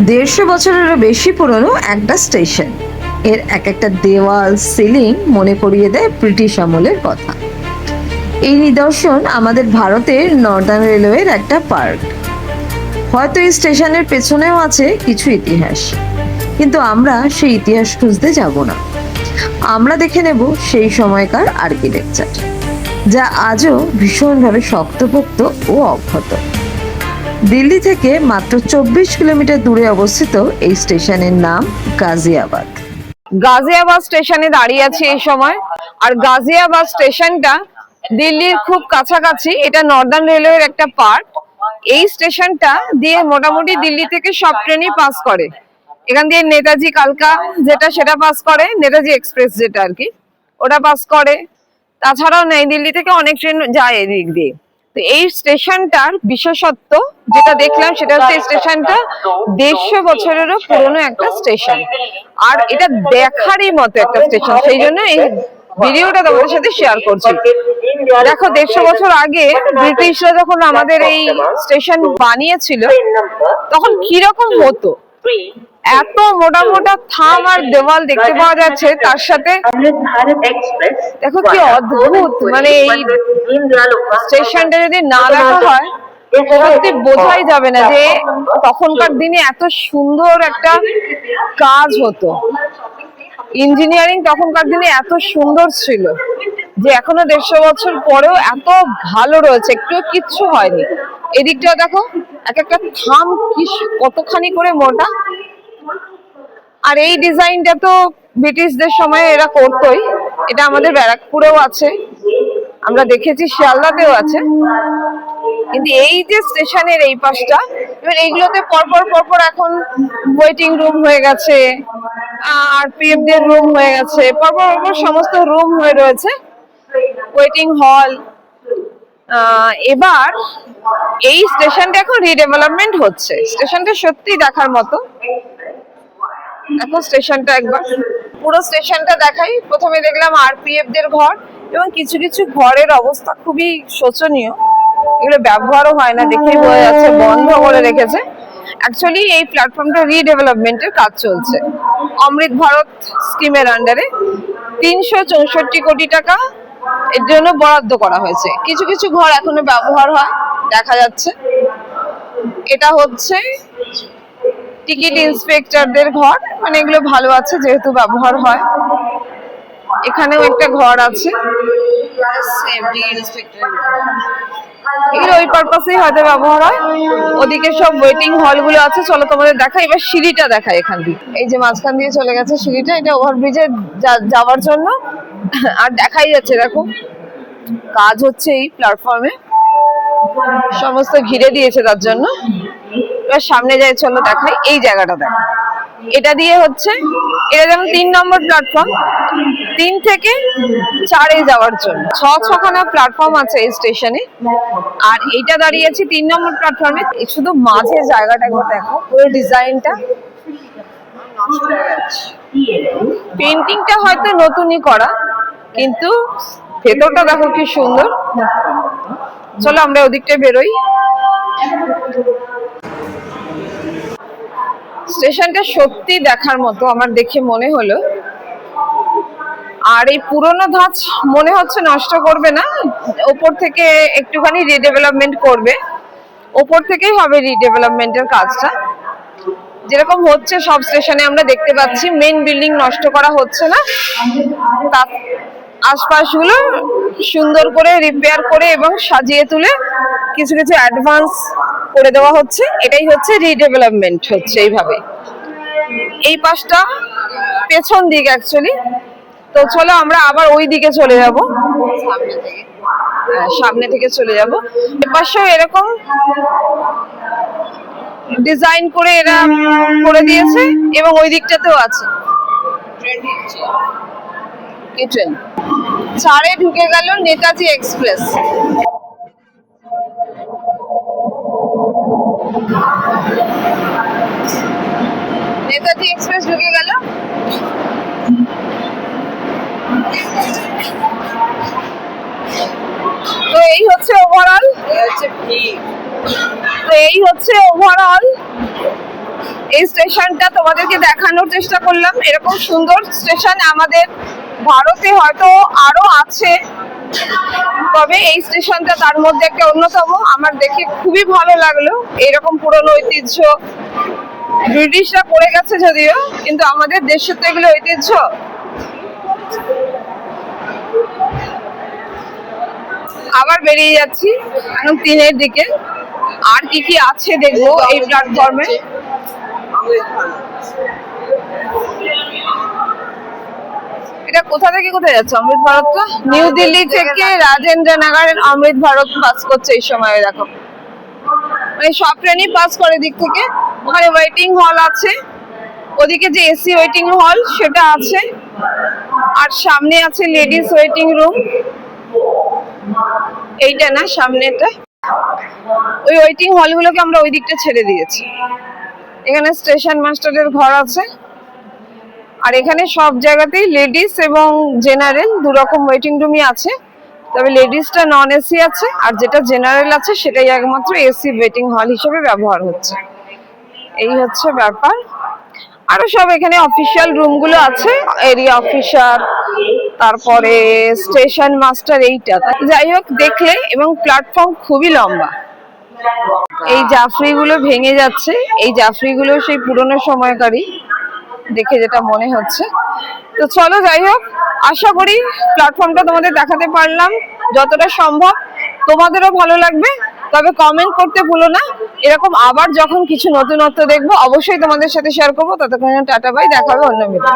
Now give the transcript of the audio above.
150 বছরেরও বেশি পুরনো একটা স্টেশন। এর এক একটা দেওয়াল, সিলিং মনে করিয়ে দেয় ব্রিটিশ আমলের কথা। এই নিদর্শন আমাদের ভারতের নর্দার্ন রেলওয়ের একটা পার্ক। হয়তো এই স্টেশনের পেছনেও আছে কিছু ইতিহাস, কিন্তু আমরা সেই ইতিহাস খুঁজতে যাব না। আমরা দেখে নেব সেই সময়কার আর্কিটেকচার, যা আজও ভীষণভাবে শক্তপোক্ত ও অক্ষত। দিল্লি থেকে মাত্র 24 কিলোমিটার দূরে অবস্থিত এই স্টেশনের নাম গাজিয়াবাদ। গাজিয়াবাদ স্টেশনে দাঁড়িয়ে আছি এই সময়। আর গাজিয়াবাদ স্টেশনটা দিল্লির খুব কাছাকাছি। এটা নর্দার্ন রেলওয়ের একটা পার্ট। এই স্টেশনটা দিয়ে মোটামুটি দিল্লি থেকে সব ট্রেনই পাস করে। এখান দিয়ে নেতাজি কালকা যেটা সেটা পাস করে, নেতাজি এক্সপ্রেস যেটা আর কি, ওটা পাস করে। তাছাড়াও নেই, দিল্লি থেকে অনেক ট্রেন যায় এদিক দিয়ে। তো এই স্টেশনটার বিশেষত্ব যেটা দেখলাম সেটা হচ্ছে এই স্টেশনটা 150 বছরেরও পুরনো একটা স্টেশন। আর এটা দেখারই মতো একটা স্টেশন, সেই জন্য এই ভিডিওটা তোমাদের সাথে শেয়ার করছি। দেখো, 150 বছর আগে ব্রিটিশরা যখন আমাদের এই স্টেশন বানিয়েছিল তখন কিরকম হতো। এত মোটা মোটা থাম আর দেওয়াল দেখতে পাওয়া যাচ্ছে, তার সাথে দেখো কি অদ্ভুত। মানে এই স্টেশনটা যদি না দেখা হয় সত্যি বোঝাই যাবে না যে তখনকার দিনে এত সুন্দর একটা কাজ হতো। ইঞ্জিনিয়ারিং তখনকার দিনে এত সুন্দর ছিল যে এখনো 150 বছর পরেও এত ভালো রয়েছে, একটু কিচ্ছু হয়নি। এদিকটা দেখো, এক একটা থাম কি কতখানি করে মোটা। আর এই ডিজাইনটা তো ব্রিটিশদের সময় এরা করতোই। এটা আমাদের ব্যারাকপুরেও আছে, আমরা দেখেছি শিয়ালদাতেও আছে। কিন্তু এই যে স্টেশনের এই পাশটা, এবার এইগুলোতে পরপর পরপর এখন ওয়েটিং রুম হয়ে গেছে, আর পিএফ দের রুম হয়ে গেছে, পরপর পরপর সমস্ত রুম হয়ে রয়েছে, ওয়েটিং হল। এবার এই স্টেশনটা এখন রিডেভেলপমেন্ট হচ্ছে। স্টেশনটা সত্যি দেখার মতো। এখন স্টেশনটা একবার পুরো স্টেশনটা দেখাই। প্রথমে দেখলাম আরপিএফ দের ঘর, এবং কিছু কিছু ঘরের অবস্থা খুবই শোচনীয়। এগুলো ব্যবহারও হয় না, দেখেই বোঝা যাচ্ছে বন্ধ করে রেখেছে। অ্যাকচুয়ালি এই প্ল্যাটফর্মটা রিডেভেলপমেন্টের কাজ চলছে অমৃত ভারত স্কিমের আন্ডারে। 364 কোটি টাকা এর জন্য বরাদ্দ করা হয়েছে। কিছু কিছু ঘর এখনো ব্যবহার হয়, দেখা যাচ্ছে। এটা হচ্ছে টিকিট ইন্সপেক্টরদের ঘর, মানে এগুলো ভালো আছে যেহেতু ব্যবহার হয়। এখানেও একটা ঘর আছে, এগুলো ওই পারপাসেই হয়তো ব্যবহার হয়। ওদিকে সব ওয়েটিং হল গুলো আছে। চলো তোমাদের দেখাই। এবার সিঁড়িটা দেখাই এখান দিয়ে। এই যে মাঝখান দিয়ে চলে গেছে সিঁড়িটা, এটা ওভারব্রিজে যাওয়ার জন্য। আর দেখাই যাচ্ছে, দেখো কাজ হচ্ছে এই প্ল্যাটফর্মে, সমস্ত ঘিরে দিয়েছে তার জন্য। এবার সামনে যাই, চলো দেখাই। এই জায়গাটা দেখো, এটা দিয়ে হচ্ছে, এটা যেমন 3 নম্বর প্ল্যাটফর্ম, 3 থেকে 4-এ যাওয়ার জন্য 6খানা প্ল্যাটফর্ম আছে এই স্টেশনে। আর এইটা দাঁড়িয়েছি 3 নম্বর প্ল্যাটফর্মে। শুধু মাঝের জায়গাটা একবার দেখো, পুরো ডিজাইনটা। পেন্টিংটা হয়তো নতুনই করা, কিন্তু ভেতরটা দেখো কি সুন্দর। চলো আমরা ওদিকটা বেরোই। স্টেশনটা সত্যি দেখার মতো আমার দেখে মনে হলো। আর এই পুরনো ধাঁচ মনে হচ্ছে নষ্ট করবে না, ওপর থেকে একটুখানি রিডেভেলপমেন্ট করবে। ওপর থেকেই হবে রিডেভেলপমেন্টের কাজটা, যেরকম হচ্ছে সব স্টেশনে আমরা দেখতে পাচ্ছি। মেইন বিল্ডিং নষ্ট করা হচ্ছে না, তার আশপাশগুলো সুন্দর করে রিপেয়ার করে এবং সাজিয়ে তুলে কিছু কিছু অ্যাডভান্স করে দেওয়া হচ্ছে। এটাই হচ্ছে রিডেভেলপমেন্ট, হচ্ছে এইভাবে। এই পাশটা পেছন দিক অ্যাকচুয়ালি। তো চলো আমরা আবার ওই দিকে চলে যাব, সামনে থেকে চলে যাব। এপাশেও এরকম ডিজাইন করে এরা করে দিয়েছে, এবং ওই দিকটাতেও আছে। ট্রেন 4-এ ঢুকে গেল নেতাজি এক্সপ্রেস। নেতাজি এক্সপ্রেস ঢুকে গেল। তো এই হচ্ছে ওভারঅল, এই স্টেশনটা তোমাদেরকে দেখানোর চেষ্টা করলাম। এরকম সুন্দর স্টেশন আমাদের ভারতে হয়তো আরো আছে, তবে এই স্টেশনটা তার মধ্যে একটা অন্যতম। আমার দেখে খুবই ভালো লাগলো। এরকম পুরনো ঐতিহ্য ব্রিটিশরা করে গেছে যদিও, কিন্তু আমাদের দেশের তো এগুলো ঐতিহ্য। আবার বেরিয়ে যাচ্ছি এখন 3-এর দিকে। আর কি কি আছে দেখবো এই প্ল্যাটফর্মে। এটা কোথা থেকে কোথায় যাচ্ছে অমৃত ভারতটা? নিউ দিল্লি থেকে রাজেন্দ্র নগরের অমৃত ভারত পাস করছে এই সময়। দেখো মানে সব ট্রেনই পাস করে দিক থেকে। ওখানে ওয়েটিং হল আছে, ওদিকে যে এসি ওয়েটিং হল সেটা আছে, আর সামনে আছে লেডিস ওয়েটিং রুম। এইটা না, সামনেটা। ওই ওয়েটিং হলগুলোকে আমরা ওই দিকটা ছেড়ে দিয়েছি। এখানে স্টেশন মাস্টারের ঘর আছে, আর এখানে সব জায়গাতেই লেডিস এবং জেনারেল দুরকম ওয়েটিং রুমই আছে। তবে লেডিসটা নন এসি আছে, আর যেটা জেনারেল আছে সেটাই একমাত্র এসি ওয়েটিং হল হিসেবে ব্যবহার হচ্ছে। এই হচ্ছে ব্যাপার। আরো সব এখানে অফিসিয়াল রুমগুলো আছে, এরিয়া অফিসার, তারপরে স্টেশন মাস্টার। এইটা যাই হোক দেখলে, এবং প্ল্যাটফর্ম খুবই লম্বা। এই জাফরিগুলো ভেঙে যাচ্ছে, এই জাফরিগুলো সেই পুরনো সময়কারই দেখে যেটা মনে হচ্ছে। তো চলো যাই হোক, আশা করি প্ল্যাটফর্মটা তোমাদের দেখাতে পারলাম যতটা সম্ভব। তোমাদেরও ভালো লাগবে, তবে কমেন্ট করতে ভুলো না। এরকম আবার যখন কিছু নতুনত্ব দেখবো অবশ্যই তোমাদের সাথে শেয়ার করবো। ততক্ষণ টাটা বাই, দেখা হবে অন্য ভিডিও।